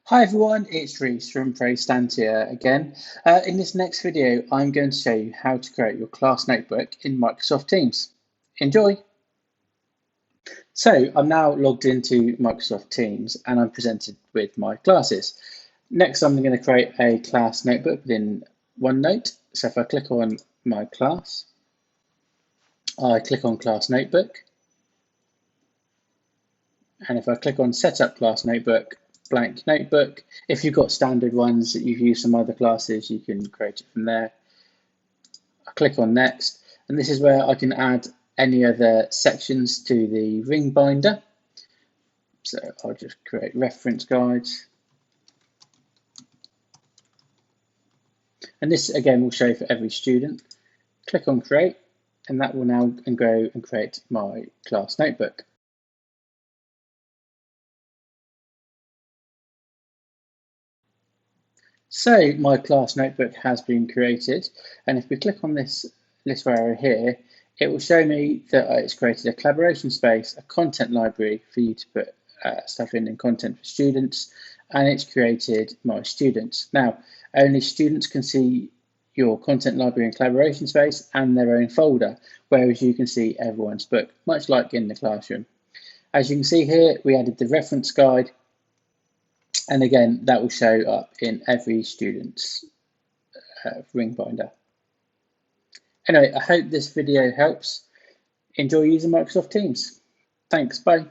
Hi everyone, it's Reese from Stantia again. In this next video, I'm going to show you how to create your class notebook in Microsoft Teams. Enjoy! So I'm now logged into Microsoft Teams and I'm presented with my classes. Next, I'm going to create a class notebook within OneNote. So if I click on my class, I click on Class Notebook. And if I click on Setup Class Notebook, blank notebook, if you've got standard ones that you've used some other classes, you can create it from there. I click on Next, and this is where I can add any other sections to the ring binder. So I'll just create reference guides. And this again will show for every student. Click on Create, and that will now go and create my class notebook. So my class notebook has been created, and if we click on this little arrow here, it will show me that it's created a collaboration space, a content library for you to put stuff in content for students, and it's created my students. Now, only students can see your content library and collaboration space and their own folder, whereas you can see everyone's book, much like in the classroom. As you can see here, we added the reference guide, and again, that will show up in every student's ring binder. Anyway, I hope this video helps. Enjoy using Microsoft Teams. Thanks, bye.